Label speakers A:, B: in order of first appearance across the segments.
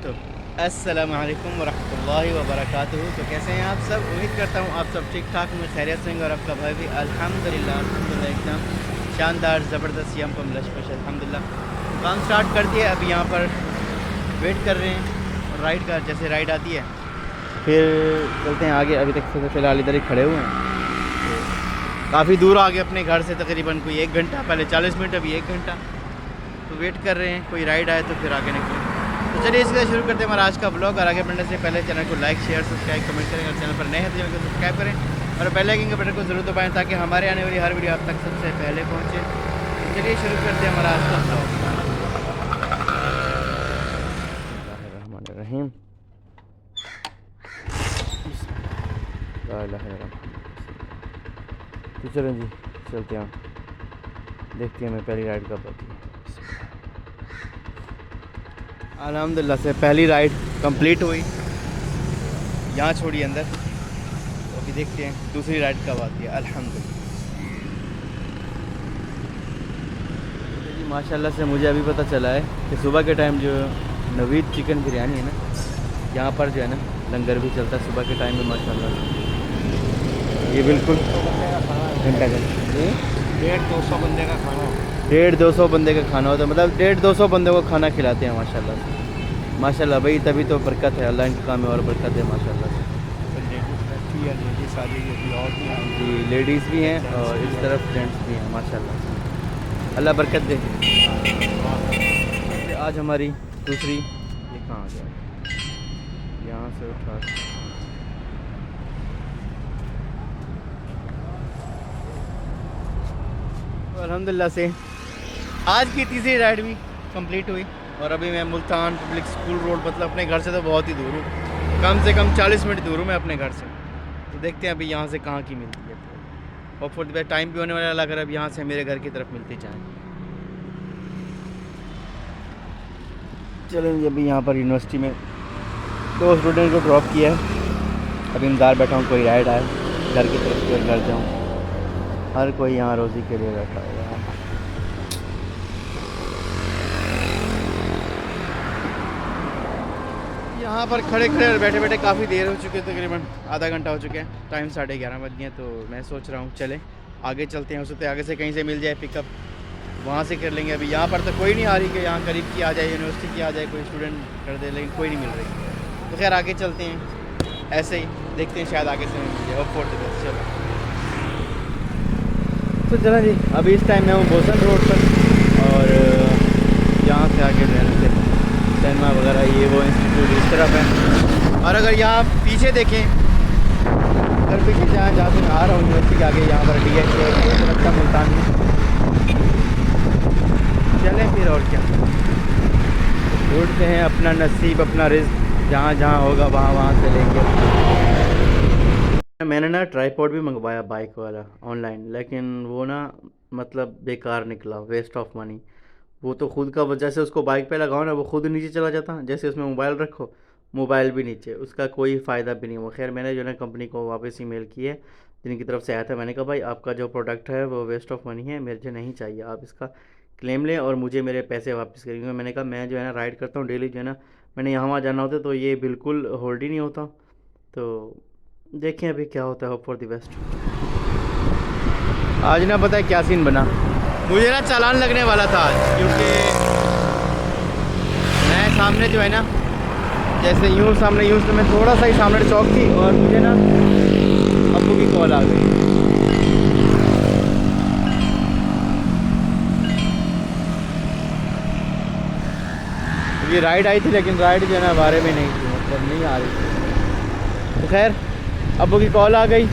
A: वबरकातुहू। अस्सलामु अलैकुम वरहमतुल्लाहि वबरकातुहू। तो कैसे हैं आप सब? उम्मीद करता हूँ आप सब ठीक ठाक में खैरियत से होंगे और आपका भाई भी अल्हम्दुलिल्लाह एकदम शानदार ज़बरदस्त यम पम लशपश अल्हम्दुलिल्लाह। काम स्टार्ट कर दिया, अभी यहाँ पर वेट कर रहे हैं राइड का, जैसे राइड आती है फिर चलते हैं आगे। अभी तक तो फ़िलहाल इधर ही खड़े हुए हैं, काफ़ी दूर आगे अपने घर से तकरीबन कोई 1 घंटा, पहले 40 मिनट अभी 1 घंटा। तो वेट कर रहे हैं कोई राइड आए तो फिर आगे निकलें। तो चलिए इसके शुरू करते हैं हमारा आज का ब्लॉग। और आगे बढ़ने से पहले चैनल को लाइक शेयर सब्सक्राइब कमेंट करें, और चैनल पर नए हैं तो चैनल को सब्सक्राइब करें और बेल आइकन के बटन को ज़रूर दबाएं ताकि हमारे आने वाली हर वीडियो आप तक सबसे पहले पहुँचे। तो चलिए शुरू करते हैं हमारा आज का ब्लॉग। रहीम तो चलें जी, चलते हैं, देखते हैं हमें पहली राइड कब आती है। अल्हम्दुलिल्लाह से पहली राइड कंप्लीट हुई, यहाँ छोड़ी अंदर। तो अभी देखते हैं दूसरी राइड कब आती है। अल्हम्दुलिल्लाह जी, माशाल्लाह से मुझे अभी पता चला है कि सुबह के टाइम जो नवीद चिकन बिरयानी है ना, यहाँ पर जो है ना लंगर भी चलता है सुबह के टाइम में माशाल्लाह से। ये बिल्कुल घंटा का
B: 150-200 बंदे का खाना,
A: 150-200 बंदे का खाना होता है, मतलब 150-200 बंदे को खाना खिलाते हैं माशाल्लाह से। माशाल्लाह भाई, तभी तो बरकत है, अल्लाह के काम में और बरकत है माशाल्लाह से।
B: लेडीज़ आ जाएगी और भी आएंगी।
A: जी, लेडीज़ भी हैं और इस तरफ जेंट्स भी हैं माशाल्लाह से, अल्लाह बरकत दे। आज हमारी दूसरी, ये कहाँ आ गया, यहाँ से उठा तो अल्हम्दुलिल्लाह से आज की तीसरी राइड भी कंप्लीट हुई। और अभी मैं मुल्तान पब्लिक स्कूल रोड, मतलब अपने घर से तो बहुत ही दूर हूँ, कम से कम 40 मिनट दूर हूँ मैं अपने घर से। तो देखते हैं अभी यहाँ से कहाँ की मिलती है, और फिर टाइम भी होने वाला, अगर अब यहाँ से मेरे घर की तरफ मिलती जाए। चलेंगे, अभी यहाँ पर यूनिवर्सिटी में 2 स्टूडेंट को ड्रॉप किया है, अभी इंतज़ार बैठा हूँ कोई राइड आए घर की तरफ, फिर घर जाऊँ। हर कोई यहाँ रोज़ी के लिए बैठा हुआ है। यहाँ पर खड़े खड़े और बैठे बैठे काफ़ी देर हो चुकी है, तकरीबन आधा घंटा हो चुका है, टाइम 11:30 बज गए। तो मैं सोच रहा हूँ चले आगे चलते हैं, हो सकता है आगे से कहीं से मिल जाए पिकअप, वहाँ से कर लेंगे। अभी यहाँ पर तो कोई नहीं आ रही कि यहाँ करीब की आ जाए, यूनिवर्सिटी की आ जाए, कोई स्टूडेंट कर दे, लेकिन कोई नहीं मिल रही। तो खैर आगे चलते हैं, ऐसे ही देखते हैं, शायद आगे से मिल जाए। और चलो तो चला जी, अभी इस टाइम मैं हूँ बोसन रोड पर, और यहाँ से आगे जो है सिनेमा वगैरह ये वो इंस्टीट्यूट इस तरफ है। और अगर यहाँ पीछे देखें, अगर पीछे जहाँ से मैं आ रहा हूँ यूनिवर्सिटी के आगे, यहाँ पर DH लगता मुल्तान में। चलें फिर, और क्या, ढूंढते हैं अपना नसीब अपना रिज़्क, जहाँ जहाँ होगा वहाँ वहाँ से लेंगे। मैंने ना ट्राईपॉड भी मंगवाया बाइक वाला ऑनलाइन, लेकिन वो ना मतलब बेकार निकला, वेस्ट ऑफ मनी। वो तो खुद का, जैसे उसको बाइक पे लगाओ ना वो खुद नीचे चला जाता, जैसे उसमें मोबाइल रखो मोबाइल भी नीचे, उसका कोई फ़ायदा भी नहीं हुआ। खैर मैंने जो है ना कंपनी को वापस ईमेल की है, जिनकी तरफ से आया था। मैंने कहा भाई आपका जो प्रोडक्ट है वो वेस्ट ऑफ मनी है, मुझे नहीं चाहिए, आप इसका क्लेम लें और मुझे मेरे पैसे वापस करें। क्योंकि मैंने कहा मैं जो है ना राइड करता हूँ डेली, जो है ना मैंने यहाँ वहाँ जाना होता है तो ये बिल्कुल होल्ड ही नहीं होता। तो देखें अभी क्या होता है, होप फॉर द बेस्ट। आज ना पता है क्या सीन बना, मुझे ना चालान लगने वाला था आज, क्योंकि मैं सामने जो है ना, जैसे यूँ सामने, यूँ से मैं थोड़ा सा ही सामने चौक थी, और मुझे ना अब्बू की कॉल आ गई। ये राइड आई थी, लेकिन राइड जो है ना बारे में नहीं थी, मतलब नहीं आ रही थी। तो खैर अब्बू की कॉल आ गई,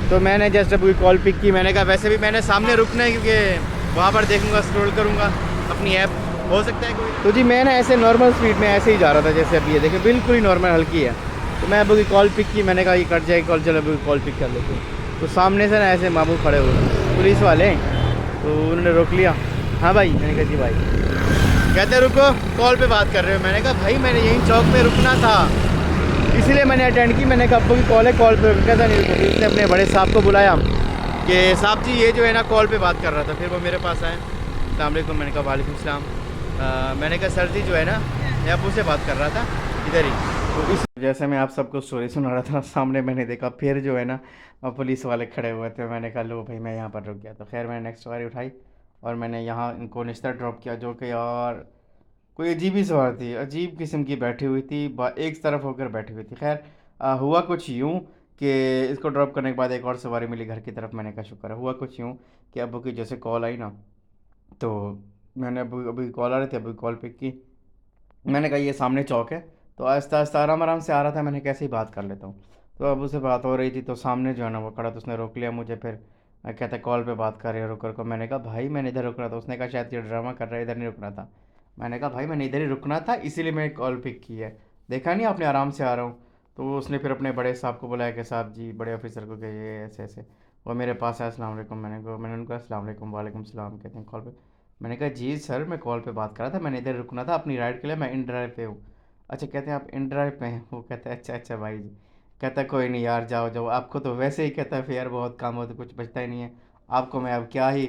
A: तो मैंने जस्ट अब्बू की कॉल पिक की। मैंने कहा वैसे भी मैंने सामने रुकना है, क्योंकि वहाँ पर देखूँगा, स्क्रॉल करूँगा अपनी ऐप, हो सकता है कोई। तो जी मैं ना ऐसे नॉर्मल स्पीड में ऐसे ही जा रहा था, जैसे अभी ये देखें बिल्कुल ही नॉर्मल हल्की है। तो मैं अब्बू की कॉल पिक की, मैंने कहा ये कट जाएगी कॉल, चलो अब्बू की कॉल पिक कर लेते हैं। तो सामने से ना ऐसे मामू खड़े हुए पुलिस वाले, तो उन्होंने रोक लिया। हाँ भाई, मैंने कहा जी भाई। कहते रुको, कॉल पे बात कर रहे हो। मैंने कहा भाई मैंने यहीं चौक पे रुकना था, इसीलिए मैंने अटेंड की। मैंने कहा अब्बू की कॉल है, कॉल पे कहता नहीं रुको। उसने अपने बड़े साहब को बुलाया कि साहब जी ये जो है ना कॉल पे बात कर रहा था। फिर वो मेरे पास आए, अस्सलाम वालेकुम। मैंने कहा वालेकुम सलाम। मैंने कहा सर जी जो है ना, मैं अबू से बात कर रहा था इधर ही। तो इस जैसे मैं आप सबको स्टोरी सुना रहा था, सामने मैंने देखा फिर जो है ना पुलिस वाले खड़े हुए थे। मैंने कहा लो भाई मैं यहाँ पर रुक गया। तो खैर मैंने नेक्स्ट सवारी उठाई और मैंने यहाँ इनको निश्तर ड्रॉप किया, जो कि यार कोई अजीब ही सवार थी, अजीब किस्म की बैठी हुई थी, एक तरफ होकर बैठी हुई थी। खैर हुआ कुछ यूँ कि इसको ड्रॉप करने के बाद एक और सवारी मिली घर की तरफ। मैंने कहा शुक्र है। हुआ कुछ यूँ कि अबू की जैसे कॉल आई ना, तो मैंने अभी अभी कॉल आ रही थी, अभी कॉल पिक की। मैंने कहा ये सामने चौक है, तो आहिस्ता आहिस्ता आराम आराम से आ रहा था, मैंने कैसे ही बात कर लेता हूँ। तो अब उससे बात हो रही थी, तो सामने जो है ना वो खड़ा, तो उसने रोक लिया मुझे। फिर कहता है कॉल पे बात कर रहे हो, रुक रुको। मैंने कहा भाई मैंने इधर रुकना था। उसने कहा शायद ये ड्रामा कर रहा है, इधर नहीं रुकना था। मैंने कहा भाई मैंने इधर ही रुकना था, इसीलिए मैंने कॉल पिक की है, देखा नहीं आपने आराम से आ रहा हूँ। तो उसने फिर अपने बड़े साहब को बुलाया कि साहब जी, बड़े ऑफिसर को, कि ये ऐसे ऐसे वो मेरे पास आया, अस्सलाम वालेकुम। मैंने उनको अस्सलाम वालेकुम, वालेकुम सलाम कहते हैं कॉल पे। मैंने कहा जी सर मैं कॉल पे बात कर रहा था, मैंने इधर रुकना था अपनी राइड के लिए, मैं इन ड्राइव पे हूँ। अच्छा कहते हैं आप इन ड्राइव पे हैं? वो कहता है अच्छा अच्छा भाई जी। कहता है कोई नहीं यार, जाओ जाओ, आपको तो वैसे ही कहता है फेयर बहुत कम हो तो कुछ बचता ही नहीं है, आपको मैं अब क्या ही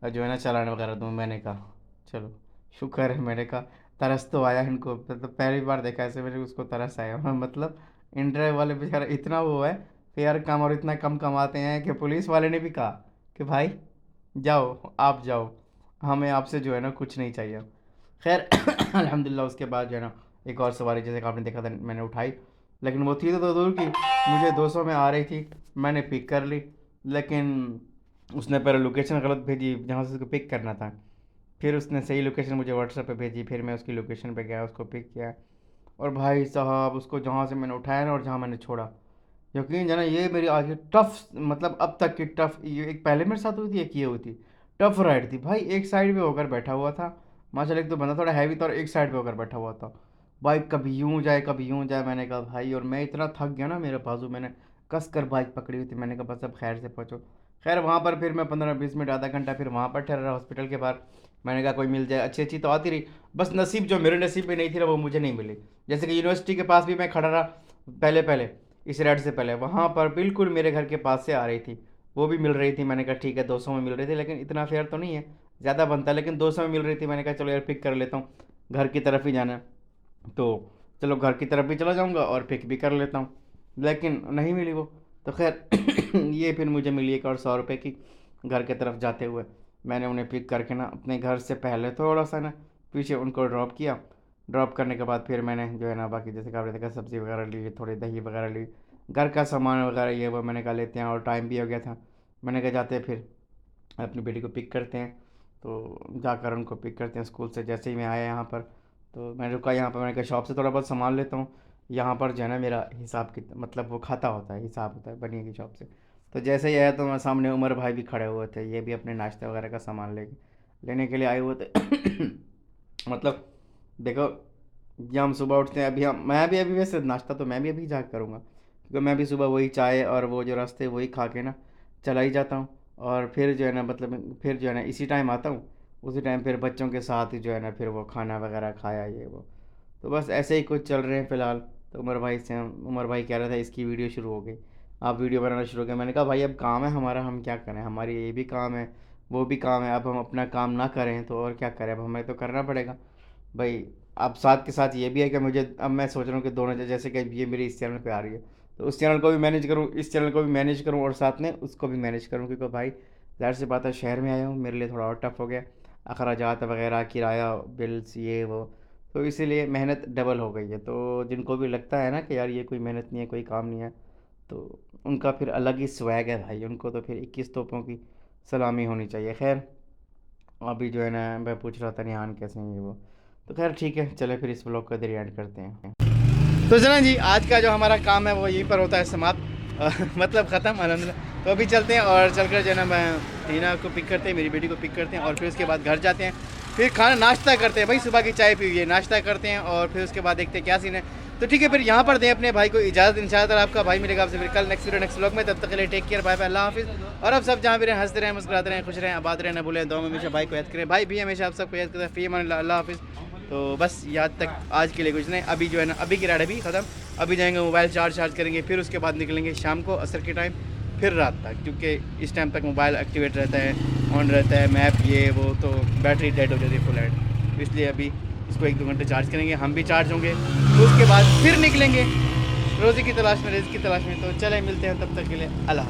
A: जो है ना चालान वगैरह दूँ। मैंने कहा चलो शुक्र है। मैंने कहा तरस तो आया इनको, तो पहली बार देखा ऐसे मेरे उसको तरस आया। मतलब इन ड्राइव वाले बेचारा इतना वो है फेयर कम, और इतना कम कमाते हैं कि पुलिस वाले ने भी कहा कि भाई जाओ आप जाओ, हमें आपसे जो है ना कुछ नहीं चाहिए। खैर अल्हम्दुलिल्लाह उसके बाद जो है ना एक और सवारी जैसे कि आपने देखा था मैंने उठाई, लेकिन वो थी तो दूर की, मुझे 200 में आ रही थी। मैंने पिक कर ली, लेकिन उसने पहले लोकेशन गलत भेजी जहाँ से उसको पिक करना था। फिर उसने सही लोकेशन मुझे व्हाट्सएप पे भेजी, फिर मैं उसकी लोकेशन पे गया, उसको पिक किया। और भाई साहब उसको जहाँ से मैंने उठाया ना और जहाँ मैंने छोड़ा, यकीन जाना ये मेरी आज की टफ, मतलब अब तक की टफ, ये एक पहले मेरे साथ हुई थी, एक ये हुई थी, टफ राइड थी भाई। एक साइड पे होकर बैठा हुआ था माशाल्लाह, एक तो बंदा थोड़ा हैवी था और एक साइड पे होकर बैठा हुआ था। बाइक कभी यूं जाए कभी यूं जाए। मैंने कहा भाई, और मैं इतना थक गया ना, मेरे बाजू मैंने कस कर बाइक पकड़ी हुई थी। मैंने कहा बस अब खैर से पहुँचो। खैर वहाँ पर फिर मैं 15-20 मिनट आधा घंटा फिर वहाँ पर ठहरा हॉस्पिटल के बाहर। मैंने कहा कोई मिल जाए, अच्छी अच्छी तो आती रही, बस नसीब जो मेरे नसीब में नहीं थी ना वो मुझे नहीं मिली। जैसे कि यूनिवर्सिटी के पास भी मैं खड़ा रहा पहले पहले, इस रेड से पहले, वहाँ पर बिल्कुल मेरे घर के पास से आ रही थी, वो भी मिल रही थी। मैंने कहा ठीक है 200 में मिल रही थी, लेकिन इतना फेयर तो नहीं है, ज़्यादा बनता है, लेकिन 200 में मिल रही थी। मैंने कहा चलो यार पिक कर लेता हूँ, घर की तरफ ही जाना है, तो चलो घर की तरफ भी चला जाऊँगा और पिक भी कर लेता हूँ। लेकिन नहीं मिली वो। तो खैर ये फिर मुझे मिली एक और 100 रुपये की घर की तरफ जाते हुए। मैंने उन्हें पिक करके ना अपने घर से पहले थोड़ा सा ना पीछे उनको ड्रॉप किया। ड्रॉप करने के बाद फिर मैंने जो है ना बाकी जैसे कि आपने देखा सब्ज़ी वगैरह ली, थोड़ी दही वगैरह ली, घर का सामान वगैरह ये वो मैंने कहा लेते हैं, और टाइम भी हो गया था। मैंने कहा जाते हैं फिर अपनी बेटी को पिक करते हैं। तो जाकर उनको पिक करते हैं स्कूल से। जैसे ही मैं आया यहाँ पर, तो मैं रुका यहाँ पर, मैंने कहा शॉप से थोड़ा बहुत सामान लेता हूँ। यहाँ पर जो है ना मेरा हिसाब की मतलब वो खाता होता है, हिसाब होता है बनिए की शॉप से। तो जैसे ही आया तो मैं सामने उमर भाई भी खड़े हुए थे, ये भी अपने नाश्ते वगैरह का सामान लेने के लिए आए हुए थे। मतलब देखो, जब हम सुबह उठते हैं, अभी हम मैं भी अभी वैसे नाश्ता तो मैं भी अभी जाकर करूँगा, क्योंकि मैं भी सुबह वही चाय और वो जो रास्ते वही खा के ना चला ही जाता हूँ। और फिर जो है ना मतलब फिर जो है ना इसी टाइम आता हूँ, उसी टाइम फिर बच्चों के साथ ही जो है ना फिर वो खाना वगैरह खाया ये वो। तो बस ऐसे ही कुछ चल रहे हैं फ़िलहाल। तो उमर भाई कह रहा था इसकी वीडियो शुरू हो गई, आप वीडियो बनाना शुरू करें। मैंने कहा भाई अब काम है हमारा, हम क्या करें, हमारी ये भी काम है वो भी काम है, अब हम अपना काम ना करें तो और क्या करें, अब हमें तो करना पड़ेगा भाई। अब साथ के साथ ये भी है कि मुझे अब मैं सोच रहा हूँ कि दोनों जैसे कि ये मेरी इस चैनल पे आ रही है, तो उस चैनल को भी मैनेज करूँ, इस चैनल को भी मैनेज करूँ, और साथ में उसको भी मैनेज करूँ, क्योंकि भाई ज़ाहिर सी बात है शहर में आया हूँ, मेरे लिए थोड़ा और टफ हो गया, अखराजात वगैरह, किराया, बिल्स, ये वो, तो इसीलिए मेहनत डबल हो गई है। तो जिनको भी लगता है ना कि यार ये कोई मेहनत नहीं है, कोई काम नहीं है, तो उनका फिर अलग ही स्वैग है भाई, उनको तो फिर 21 तोपों की सलामी होनी चाहिए। खैर अभी जो है ना मैं पूछ रहा था निहान कैसे हैं ये वो, तो खैर ठीक है, चले फिर इस ब्लॉग को इधर एंड करते हैं। तो जना जी आज का जो हमारा काम है वो यहीं पर होता है समाप्त, मतलब ख़त्म अल्हम्दुलिल्लाह। तो अभी चलते हैं और चलकर जो है ना मैं टीना को पिक करते हैं, मेरी बेटी को पिक करते हैं, और फिर उसके बाद घर जाते हैं, फिर खाना नाश्ता करते हैं भाई, सुबह की चाय पी हुई है, नाश्ता करते हैं, और फिर उसके बाद देखते हैं क्या सीन है। तो ठीक है फिर यहाँ पर दें अपने भाई को इजाज़त, इंशाअल्लाह आपका भाई मिलेगा आपसे फिर कल नेक्स्ट वीडियो नेक्स्ट व्लॉग में। तब तक के लिए टेक केयर, बाय बाय, अल्लाह हाफिज़। और अब सब जहाँ भी रहें हंसते रहें, मुस्कुराते रहें, खुश रहें, आबाद रहें, ना भूलें दुआ में हमेशा भाई को याद करें, भाई भी हमेशा आप सबको याद करते हैं। फ़ी अमान अल्लाह, अल्लाह हाफिज़। तो बस याद तक आज के लिए कुछ नहीं, अभी जो है ना अभी की राइड अभी ख़त्म, अभी जाएंगे मोबाइल चार्ज करेंगे, फिर उसके बाद निकलेंगे शाम को असर के टाइम, फिर रात तक, क्योंकि इस टाइम तक मोबाइल एक्टिवेट रहता है, ऑन रहता है, मैप ये वो, तो बैटरी डेड हो जाती है फुल एंड। इसलिए अभी इसको 1-2 घंटे चार्ज करेंगे, हम भी चार्ज होंगे, तो उसके बाद फिर निकलेंगे रोज़ी की तलाश में, रिज़्क़ की तलाश में। तो चले मिलते हैं, तब तक के लिए अल्लाह।